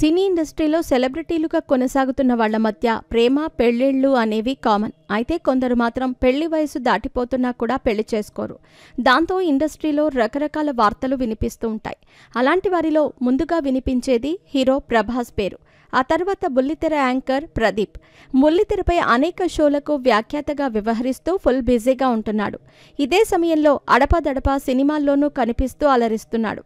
సినీ ఇండస్ట్రీలో సెలబ్రిటీలుగా కొనసాగుతున్న వాళ్ల మధ్య ప్రేమ పెళ్లిళ్ళు అనేవి కామన్. అయితే కొందరు మాత్రం పెళ్లి వయసు దాటిపోతున్నా కూడా పెళ్లి చేసుకోరు. దాంతో ఇండస్ట్రీలో రకరకాల వార్తలు వినిపిస్తూ ఉంటాయి. అలాంటి వారిలో ముందుగా వినిపించేది హీరో ప్రభాస్ పేరు. ఆ తర్వాత బుల్లితెర యాంకర్ ప్రదీప్. బుల్లితెరపై అనేక షోలకు వ్యాఖ్యాతగా వ్యవహరిస్తూ ఫుల్ బిజీగా ఉంటున్నాడు. ఇదే సమయంలో అడపాదడపా సినిమాల్లోనూ కనిపిస్తూ అలరిస్తున్నాడు.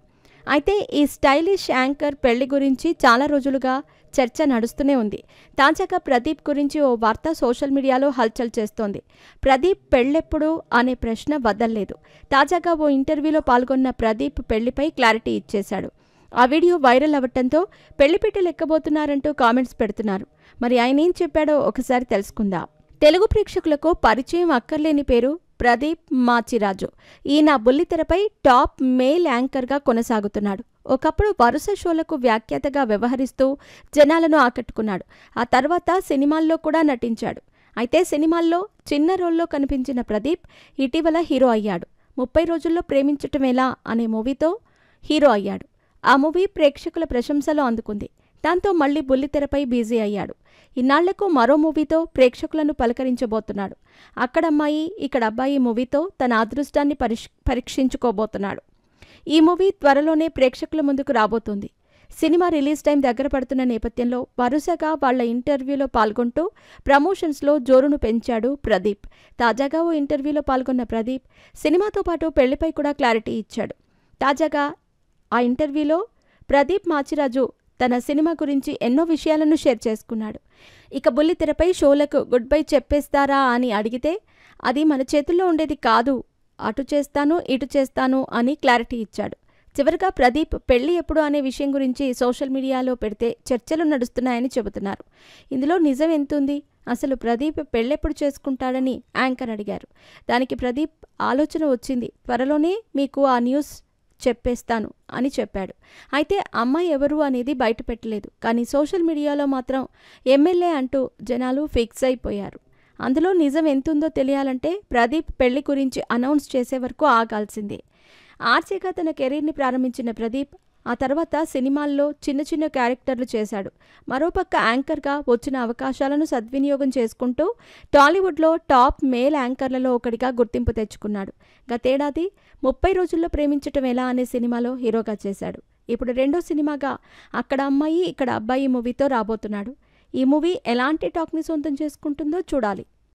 అయితే ఈ స్టైలిష్ యాంకర్ పెళ్లి గురించి చాలా రోజులుగా చర్చ నడుస్తూనే ఉంది. తాజాగా ప్రదీప్ గురించి ఓ వార్త సోషల్ మీడియాలో హల్చల్ చేస్తోంది. ప్రదీప్ పెళ్ళెప్పుడు అనే ప్రశ్న వదల్లేదు. తాజాగా ఓ ఇంటర్వ్యూలో పాల్గొన్న ప్రదీప్ పెళ్లిపై క్లారిటీ ఇచ్చేశాడు. ఆ వీడియో వైరల్ అవ్వటంతో పెళ్లిపీటలు ఎక్కబోతున్నారంటూ కామెంట్స్ పెడుతున్నారు. మరి ఆయన ఏం చెప్పాడో ఒకసారి తెలుసుకుందాం. తెలుగు ప్రేక్షకులకు పరిచయం అక్కర్లేని పేరు ప్రదీప్ మాచిరాజు. ఈయన బుల్లితెరపై టాప్ మేల్ యాంకర్గా కొనసాగుతున్నాడు. ఒకప్పుడు వరుస షోలకు వ్యాఖ్యాతగా వ్యవహరిస్తూ జనాలను ఆకట్టుకున్నాడు. ఆ తర్వాత సినిమాల్లో కూడా నటించాడు. అయితే సినిమాల్లో చిన్న రోల్లో కనిపించిన ప్రదీప్ ఇటీవల హీరో అయ్యాడు. 30 రోజుల్లో ప్రేమించటమేలా అనే మూవీతో హీరో అయ్యాడు. ఆ మూవీ ప్రేక్షకుల ప్రశంసలు అందుకుంది. దాంతో మళ్లీ బుల్లితెరపై బిజీ అయ్యాడు. ఇన్నాళ్లకు మరో మూవీతో ప్రేక్షకులను పలకరించబోతున్నాడు. అక్కడమ్మాయి ఇక్కడ అబ్బాయి మూవీతో తన అదృష్టాన్ని పరీక్షించుకోబోతున్నాడు. ఈ మూవీ త్వరలోనే ప్రేక్షకుల ముందుకు రాబోతుంది. సినిమా రిలీజ్ టైం దగ్గర పడుతున్న నేపథ్యంలో వరుసగా వాళ్ల ఇంటర్వ్యూలో పాల్గొంటూ ప్రమోషన్స్లో జోరును పెంచాడు ప్రదీప్. తాజాగా ఓ ఇంటర్వ్యూలో పాల్గొన్న ప్రదీప్ సినిమాతో పాటు పెళ్లిపై కూడా క్లారిటీ ఇచ్చాడు. తాజాగా ఆ ఇంటర్వ్యూలో ప్రదీప్ మాచిరాజు తన సినిమా గురించి ఎన్నో విషయాలను షేర్ చేసుకున్నాడు. ఇక బుల్లితెరపై షోలకు గుడ్ బై చెప్పేస్తారా అని అడిగితే అది మన చేతుల్లో ఉండేది కాదు, అటు చేస్తాను ఇటు చేస్తాను అని క్లారిటీ ఇచ్చాడు. చివరిగా ప్రదీప్ పెళ్లి ఎప్పుడు అనే విషయం గురించి సోషల్ మీడియాలో పెడితే చర్చలు నడుస్తున్నాయని చెబుతున్నారు. ఇందులో నిజం ఎంతుంది? అసలు ప్రదీప్ పెళ్ళెప్పుడు చేసుకుంటాడని యాంకర్ అడిగారు. దానికి ప్రదీప్ ఆలోచన వచ్చింది, త్వరలోనే మీకు ఆ న్యూస్ చెప్పేస్తాను అని చెప్పాడు. అయితే అమ్మాయి ఎవరు అనేది బయట పెట్టలేదు. కానీ సోషల్ మీడియాలో మాత్రం ఎమ్మెల్యే అంటూ జనాలు ఫిక్స్ అయిపోయారు. అందులో నిజం ఎంతుందో తెలియాలంటే ప్రదీప్ పెళ్లి గురించి అనౌన్స్ చేసే వరకు ఆగాల్సిందే. ఆర్జేగా తన కెరీర్ని ప్రారంభించిన ప్రదీప్ ఆ తర్వాత సినిమాల్లో చిన్న చిన్న క్యారెక్టర్లు చేశాడు. మరోపక్క యాంకర్గా వచ్చిన అవకాశాలను సద్వినియోగం చేసుకుంటూ టాలీవుడ్లో టాప్ మేల్ యాంకర్లలో ఒకటిగా గుర్తింపు తెచ్చుకున్నాడు. గతేడాది 30 రోజుల్లో ప్రేమించటం ఎలా అనే సినిమాలో హీరోగా చేశాడు. ఇప్పుడు రెండో సినిమాగా అక్కడ అమ్మాయి ఇక్కడ అబ్బాయి మూవీతో రాబోతున్నాడు. ఈ మూవీ ఎలాంటి టాక్ని సొంతం చేసుకుంటుందో చూడాలి.